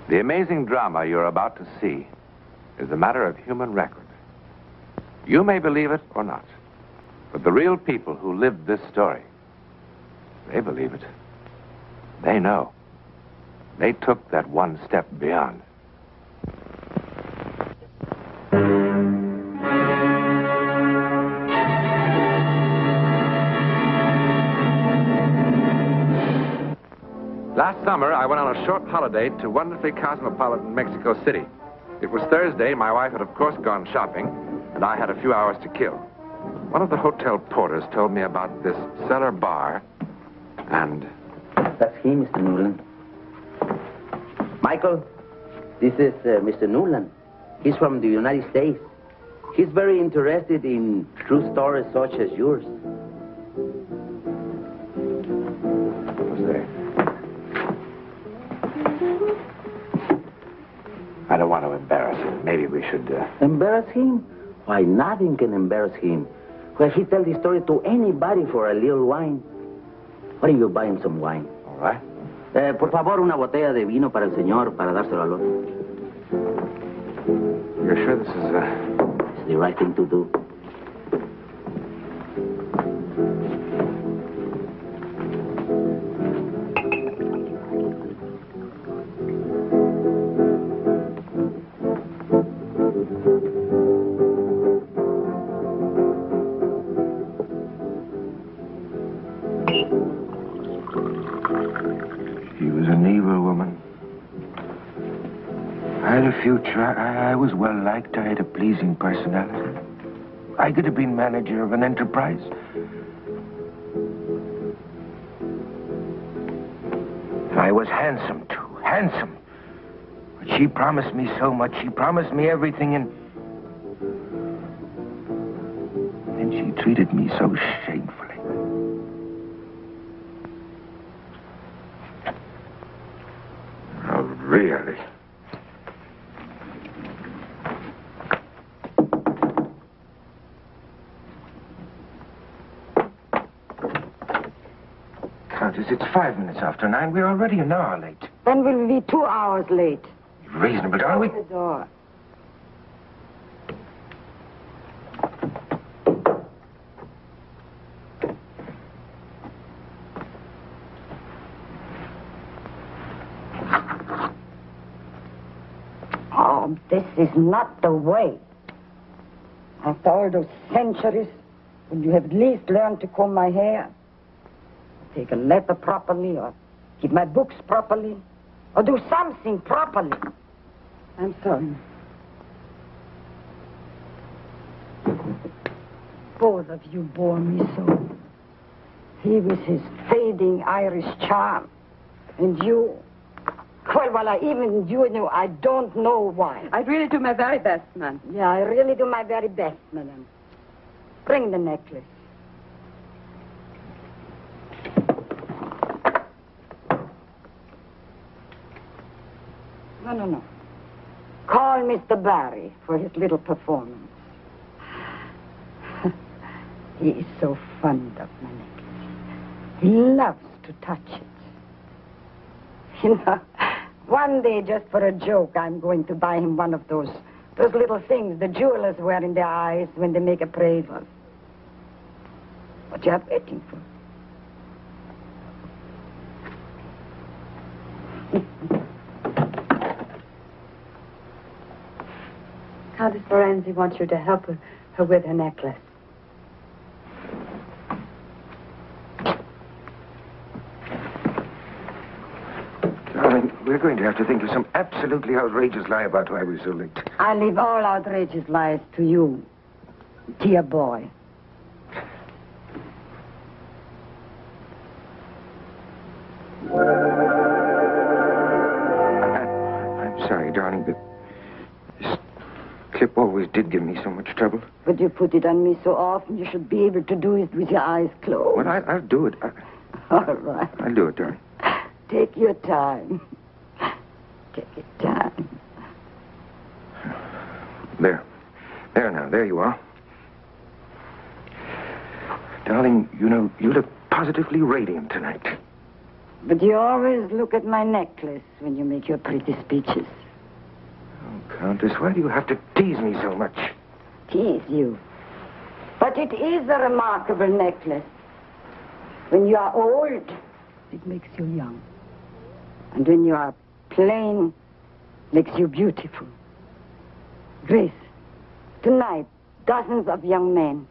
The amazing drama you're about to see is a matter of human record. You may believe it or not, but the real people who lived this story, they believe it. They know. They took that one step beyond. Last summer, I went on a short holiday to wonderfully cosmopolitan Mexico City. It was Thursday. My wife had, of course, gone shopping, and I had a few hours to kill. One of the hotel porters told me about this cellar bar, and... That's he, Mr. Newland. Michael, this is Mr. Newland. He's from the United States. He's very interested in true stories such as yours. I don't want to embarrass him. Maybe we should... Embarrass him? Why, nothing can embarrass him. Well, he tells the story to anybody for a little wine. Why don't you buy him some wine? All right. Por favor, una botella de vino para el señor, para dárselo al otro. You're sure this is... It's the right thing to do. I was well liked. I had a pleasing personality. I could have been manager of an enterprise. I was handsome, too. Handsome. But she promised me so much. She promised me everything, and then she treated me so shamefully. Oh, really? It's 5 minutes after 9. We're already an hour late. Then we'll be 2 hours late. Reasonable, darling. Open the door. Oh, this is not the way. After all those centuries, would you have at least learned to comb my hair? Take a letter properly, or keep my books properly, or do something properly. I'm sorry. Both of you bore me so. He with his fading Irish charm, and you... Well, even you knew, I don't know why. I really do my very best, man. Yeah, I really do my very best, madam. Bring the necklace. No. Call Mr. Barry for his little performance. He is so fond of my necklace. He loves to touch it. You know, one day, just for a joke, I'm going to buy him one of those little things the jewelers wear in their eyes when they make appraisals. What you are waiting for? Countess Lorenzi wants you to help her with her necklace. Darling, we're going to have to think of some absolutely outrageous lie about why we're so late. I leave all outrageous lies to you, dear boy. I'm sorry, darling, but this clip always did give me so much trouble. But you put it on me so often, you should be able to do it with your eyes closed. Well, I'll do it. All right. I'll do it, darling. Take your time. Take your time. There. There now. There you are. Darling, you know, you look positively radiant tonight. But you always look at my necklace when you make your pretty speeches. Oh, Countess, why do you have to tease me so much? Tease you. But it is a remarkable necklace. When you are old, it makes you young. And when you are plain, makes you beautiful. Grace, tonight, dozens of young men,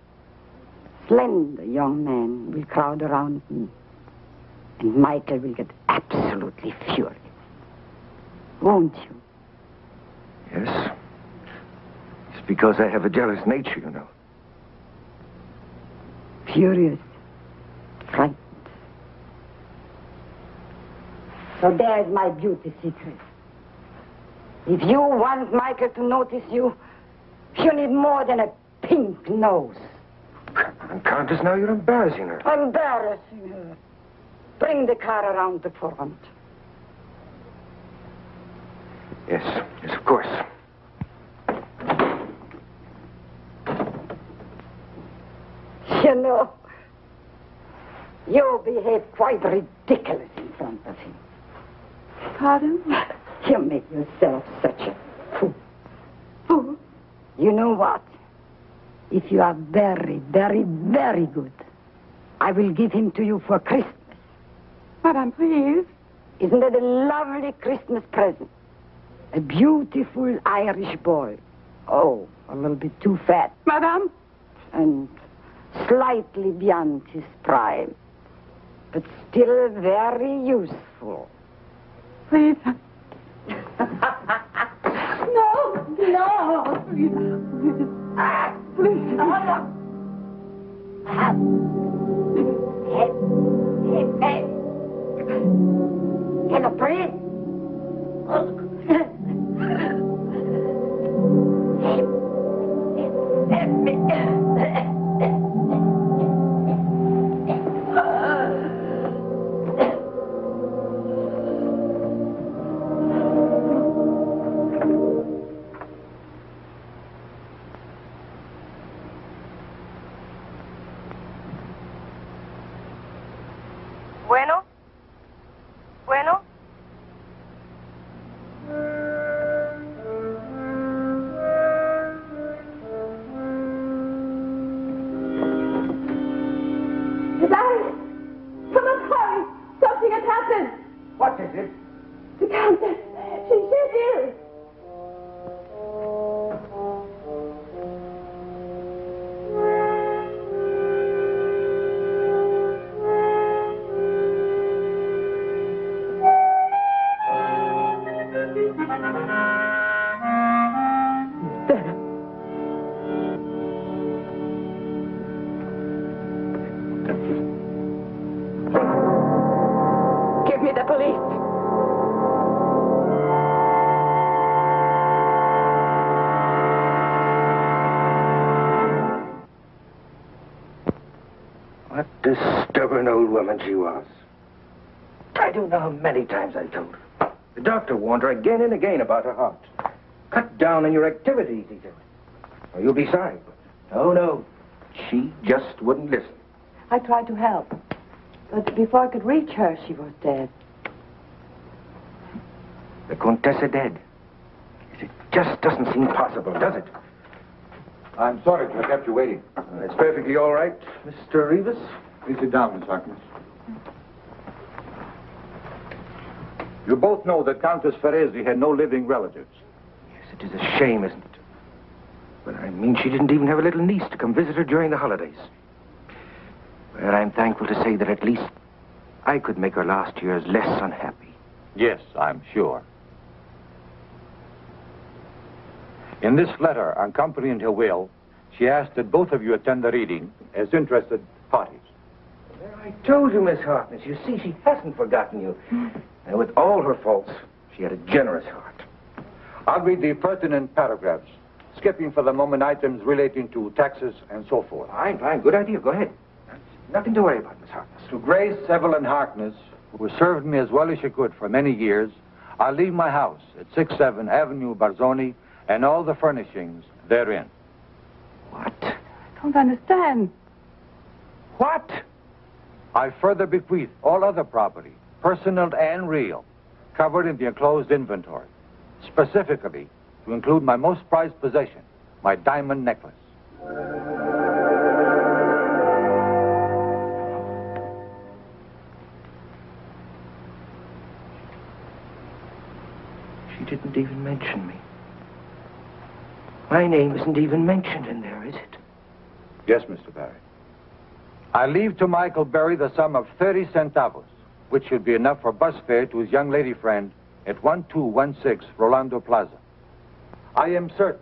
slender young men, will crowd around me. And Michael will get absolutely furious. Won't you? Yes. It's because I have a jealous nature, you know. Furious. Frightened. So there's my beauty secret. If you want Michael to notice you, you need more than a pink nose. Come on, Countess, now you're embarrassing her. Embarrassing her. Bring the car around the front. Yes, of course. You know, you behave quite ridiculous in front of him. Pardon? You make yourself such a fool. Fool? You know what? If you are very, very, very good, I will give him to you for Christmas. Madame, please. Isn't it a lovely Christmas present? A beautiful Irish boy. Oh, a little bit too fat. Madame? And slightly beyond his prime. But still very useful. Please. No. Please. Please. Hey. Can I breathe? Bueno. Goodbye. Come on, hurry. Something has happened. What is it? The Countess. She's ill. Give me the police. What a stubborn old woman she was. I don't know how many times I told her. The doctor warned her again and again about her heart. Cut down on your activities, he said. Or you'll be sorry. But no. She just wouldn't listen. I tried to help. But before I could reach her, she was dead. The Contessa dead. It just doesn't seem possible, does it? I'm sorry to have kept you waiting. It's perfectly all right, Mr. Rivas. Please sit down, Miss Harkness. You both know that Countess Ferresi had no living relatives. Yes, it is a shame, isn't it? But I mean, she didn't even have a little niece to come visit her during the holidays. Well, I'm thankful to say that at least I could make her last years less unhappy. Yes, I'm sure. In this letter accompanying her will, she asked that both of you attend the reading as interested parties. Well, I told you, Miss Harkness. You see, she hasn't forgotten you. And with all her faults, she had a generous heart. I'll read the pertinent paragraphs, skipping for the moment items relating to taxes and so forth. Fine. Good idea. Go ahead. Nothing to worry about, Miss Harkness. To Grace Evelyn Harkness, who served me as well as she could for many years, I'll leave my house at 67 Avenue Barzoni and all the furnishings therein. What? I don't understand. What? I further bequeath all other property personal and real, covered in the enclosed inventory, specifically to include my most prized possession, my diamond necklace. She didn't even mention me. My name isn't even mentioned in there, is it? Yes, Mr. Barry. I leave to Michael Berry the sum of 30 centavos, which should be enough for bus fare to his young lady friend at 1216 Rolando Plaza. I am certain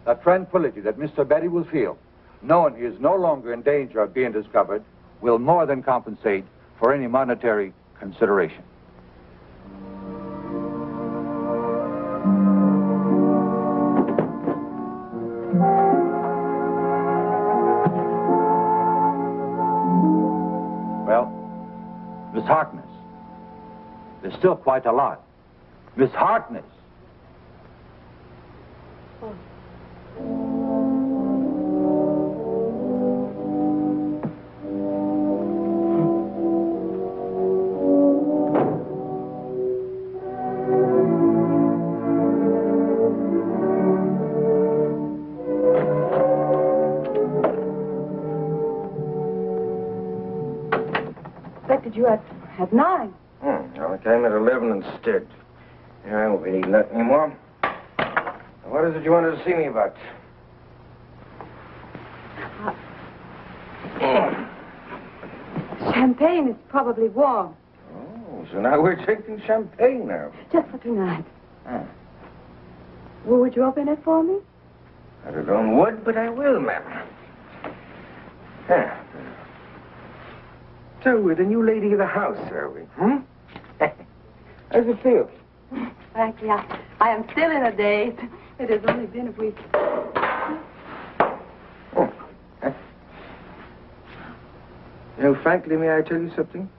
the tranquility that Mr. Berry will feel, knowing he is no longer in danger of being discovered, will more than compensate for any monetary consideration. Well, Miss Harkness, there's still quite a lot. Miss Harkness. Expected you at 9. Well, I came at 11 instead. Yeah, I won't be needing that anymore. What is it you wanted to see me about? Champagne is probably warm. Oh, so now we're drinking champagne now. Just for tonight. Well, would you open it for me? I don't would, but I will, ma'am. Yeah. So we're the new lady of the house, are we? How's it feel? Frankly, I am still in a daze. It has only been a week. You know, frankly, may I tell you something?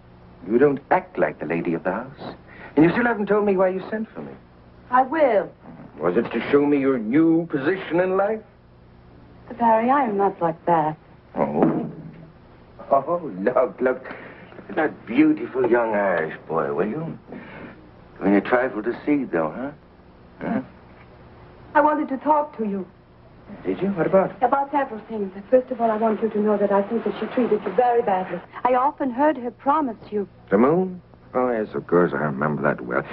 You don't act like the lady of the house. And you still haven't told me why you sent for me. I will. Was it to show me your new position in life? Mr. Barry, I am not like that. Oh. Oh, look at that beautiful young Irish boy, will you? When you trifle to see, though, huh? I wanted to talk to you. Did you? What about? About several things. First of all, I want you to know that I think that she treated you very badly. I often heard her promise you. The moon? Oh, yes, of course, I remember that well.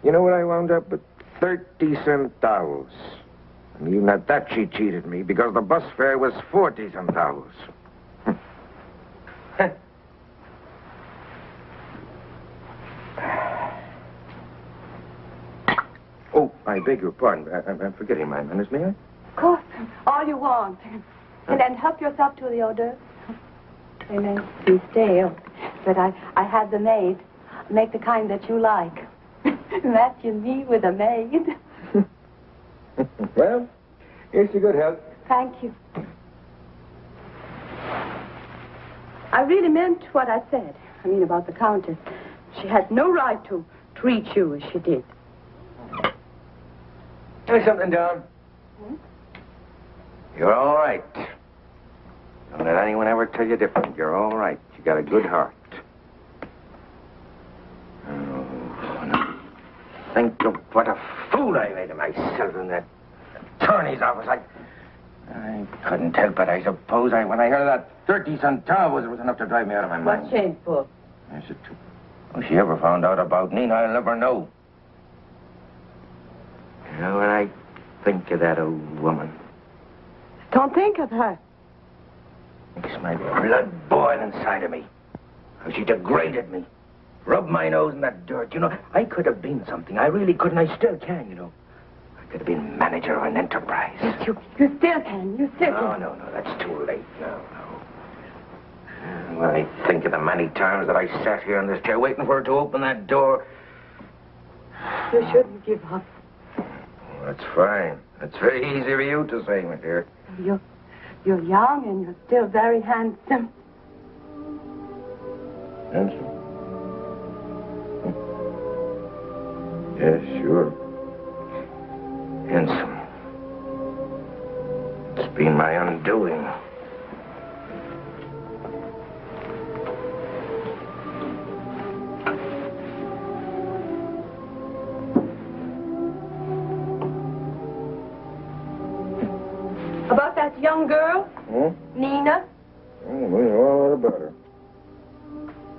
You know what I wound up with? 30 centavos. And even at that, she cheated me because the bus fare was 40 centavos. Oh, I beg your pardon. I'm forgetting my manners, may I? Of course. All you want. And then help yourself to the hors d'oeuvres. They may be stale, but I had the maid make the kind that you like. Matching me with a maid. Well, here's your good health. Thank you. I really meant what I said. I mean, about the Countess. She had no right to treat you as she did. Tell me something, Don. You're all right. Don't let anyone ever tell you different. You're all right. You got a good heart. Oh, think of what a fool I made of myself in that attorney's office. I couldn't help it, I suppose. When I heard that 30 centavos, it was enough to drive me out of my mind. What shameful. Yes, it too. If she ever found out about Nina, I'll never know. You know, when I think of that old woman, Don't think of her. makes my blood boil inside of me. How she degraded me. Rubbed my nose in that dirt. You know, I could have been something. I really could, and I still can, you know. I could have been manager of an enterprise. Yes, you still can. You still can. No, that's too late now. When I think of the many times that I sat here in this chair waiting for her to open that door. You shouldn't give up. That's fine. It's very easy for you to say, my dear. You're young and you're still very handsome. Handsome? Yes, sure. Handsome. It's been my undoing. young girl? Hmm? Nina? We know all about her.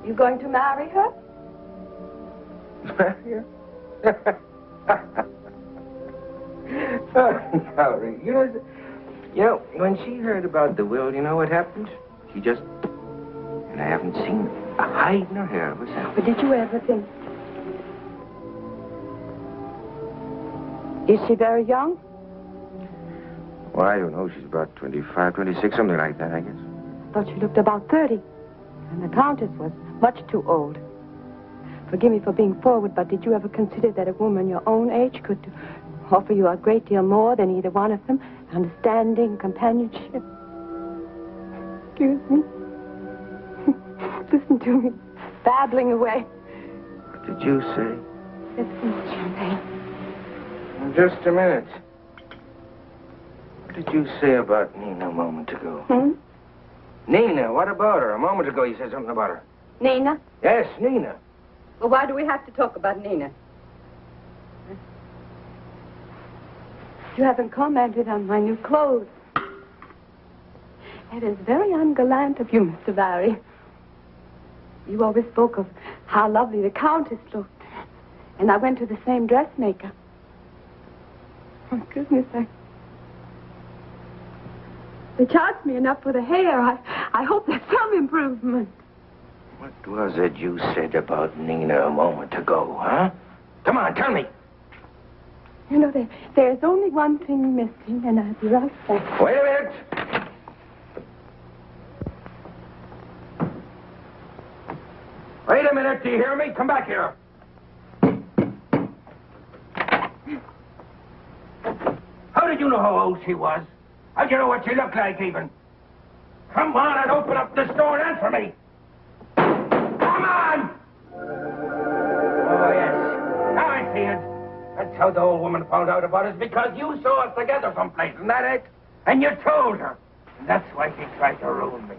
You going to marry her? Marry her? No, you know, when she heard about the will, you know what happened? She just... And I haven't seen a hide nor hair of herself. But did you ever think... Is she very young? Well, I don't know. She's about 25, 26, something like that, I guess. I thought she looked about 30. And the Countess was much too old. Forgive me for being forward, but did you ever consider that a woman your own age could offer you a great deal more than either one of them? Understanding, companionship. Excuse me. Listen to me. Babbling away. What did you say? Listen, Champagne. Just a minute. What did you say about Nina a moment ago? Nina, what about her? A moment ago you said something about her. Nina? Yes, Nina. Well, why do we have to talk about Nina? You haven't commented on my new clothes. It is very ungallant of you, Mr. Barry. You always spoke of how lovely the Countess looked. And I went to the same dressmaker. Oh, goodness, they charged me enough for the hair. I hope there's some improvement. What was it you said about Nina a moment ago, huh? Come on, tell me. You know, there's only one thing missing, and I'll be right back. Wait a minute. Wait a minute, do you hear me? Come back here. How did you know how old she was? How'd you know what she looked like, even? Come on and open up this door and answer me. Come on! Oh, yes. Now I see it. That's how the old woman found out about us, because you saw us together someplace, isn't that it? And you told her. And that's why she tried to ruin me.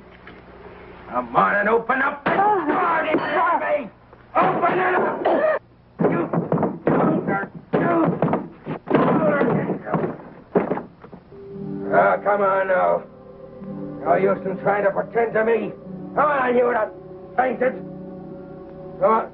Come on and open up this door, did you hear me? Open it up! You told her. Come on now. No use in trying to pretend to me. Come on, you not fainted. Come on.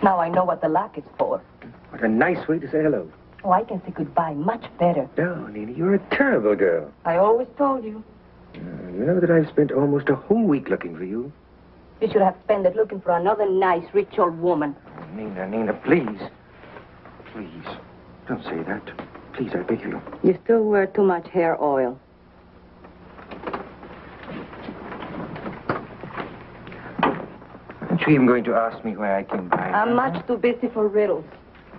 Now I know what the lock is for. What a nice way to say hello. Oh, I can say goodbye much better. No, Nina, you're a terrible girl. I always told you. You know that I've spent almost a whole week looking for you. You should have spent it looking for another nice, rich old woman. Oh, Nina, please. Please. Don't say that. Please, I beg you. You still wear too much hair oil. Aren't you even going to ask me why I came by? I'm much too busy for riddles.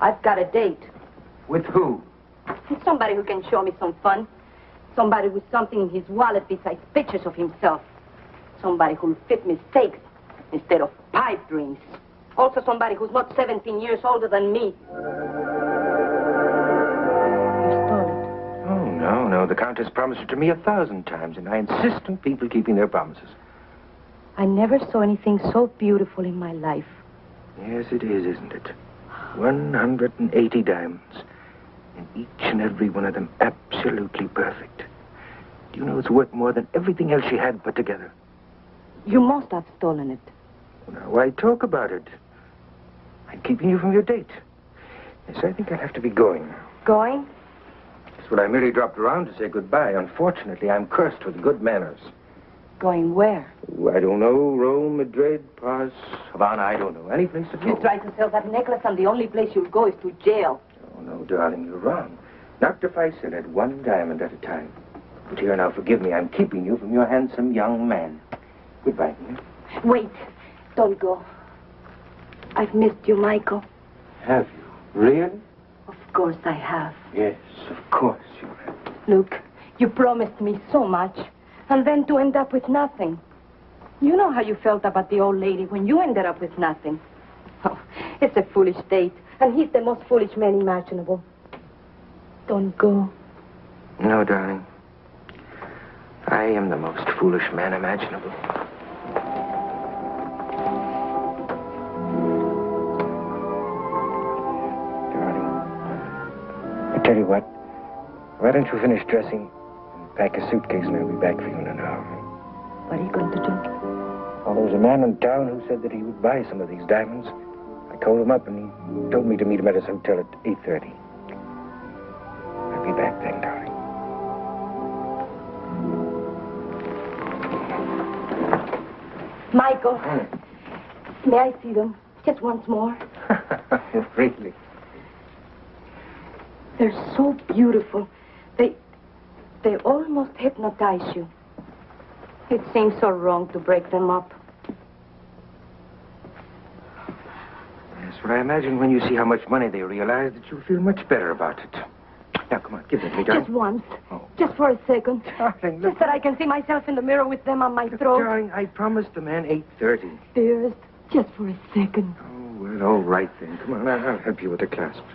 I've got a date. With who? With somebody who can show me some fun. Somebody with something in his wallet besides pictures of himself. Somebody who'll fit mistakes instead of pipe dreams. Also somebody who's not 17 years older than me. You stole it. Oh, no. The Countess promised it to me 1,000 times, and I insist on people keeping their promises. I never saw anything so beautiful in my life. Yes, it is, isn't it? 180 diamonds. And each and every one of them absolutely perfect. Do you know it's worth more than everything else she had put together? You must have stolen it. Now, why talk about it? I'm keeping you from your date. Yes, I think I'll have to be going now. Going? Yes, well, I merely dropped around to say goodbye. Unfortunately, I'm cursed with good manners. Going where? Oh, I don't know. Rome, Madrid, Paris, Havana, I don't know. Any place at all. You try to sell that necklace, and the only place you'll go is to jail. Oh, no, darling, you're wrong. Not if I sell it one diamond at a time. But here now, forgive me. I'm keeping you from your handsome young man. Goodbye, Nina. Wait. Don't go. I've missed you, Michael. Have you? Really? Of course I have. Yes, of course you have. Look, you promised me so much, and then to end up with nothing. You know how you felt about the old lady when you ended up with nothing. Oh, it's a foolish date, and he's the most foolish man imaginable. Don't go. No, darling. I am the most foolish man imaginable. Darling, I tell you what. Why don't you finish dressing and pack a suitcase, and I'll be back for you in an hour. What are you going to do? Well, there was a man in town who said that he would buy some of these diamonds. I called him up, and he told me to meet him at his hotel at 8:30. I'll be back then, darling. Michael, may I see them just once more? Really? They're so beautiful. They almost hypnotize you. It seems so wrong to break them up. Yes, well, I imagine when you see how much money they realize that you'll feel much better about it. Now, come on, give it to me, darling. Just once. Oh. Just for a second. Darling, look. Just that I can see myself in the mirror with them on my throat. Darling, I promised the man 8:30. Dearest, just for a second. Oh, well, all right then. Come on, I'll help you with the clasps.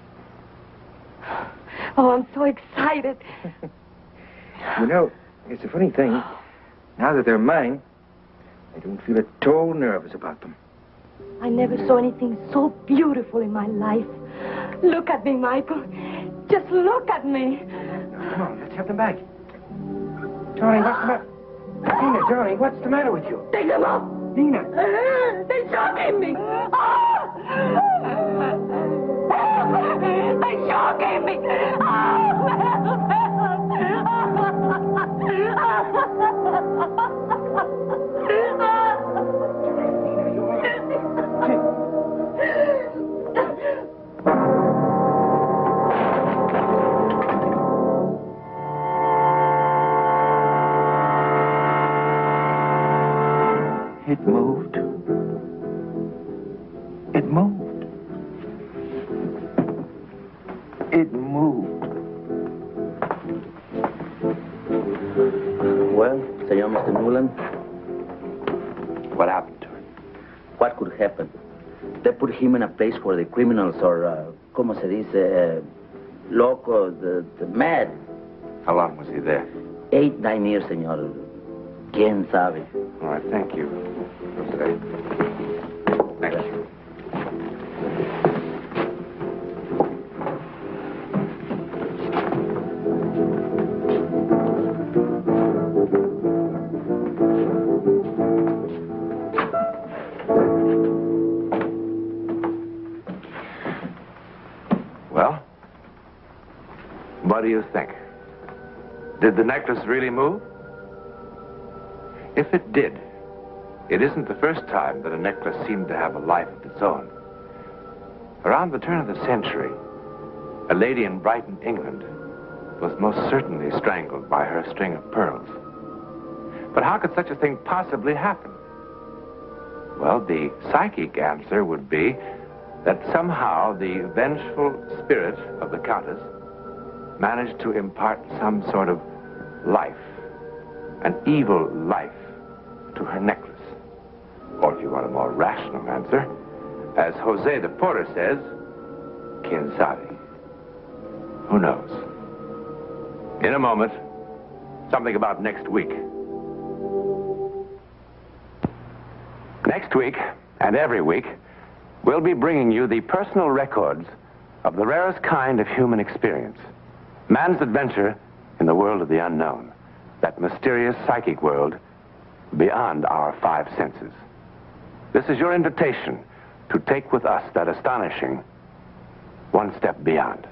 Oh, I'm so excited. You know, it's a funny thing. Now that they're mine, I don't feel at all nervous about them. I never saw anything so beautiful in my life. Look at me, Michael. Just look at me. Now, come on, let's have them back. Darling, what's the matter? Nina, darling, what's the matter with you? Take them off. Nina. They're shocking me. They're shocking me. It moved. It moved. It moved. Well, Senor Mr. Newland, What happened to him? what could happen? They put him in a place where the criminals are, como se dice, loco, the mad. How long was he there? 8, 9 years, senor. ¿Quién sabe? All right, thank you. Jose. Thank you. Well, what do you think? Did the necklace really move? If it did, it isn't the first time that a necklace seemed to have a life of its own. Around the turn of the century, a lady in Brighton, England, was most certainly strangled by her string of pearls. But how could such a thing possibly happen? Well, the psychic answer would be that somehow the vengeful spirit of the Countess managed to impart some sort of life, an evil life, to her necklace. Or if you want a more rational answer, as Jose the porter says, quien sabe? Who knows? In a moment, something about next week. Next week, and every week, we'll be bringing you the personal records of the rarest kind of human experience. Man's adventure in the world of the unknown. That mysterious psychic world beyond our 5 senses. This is your invitation to take with us that astonishing one step beyond.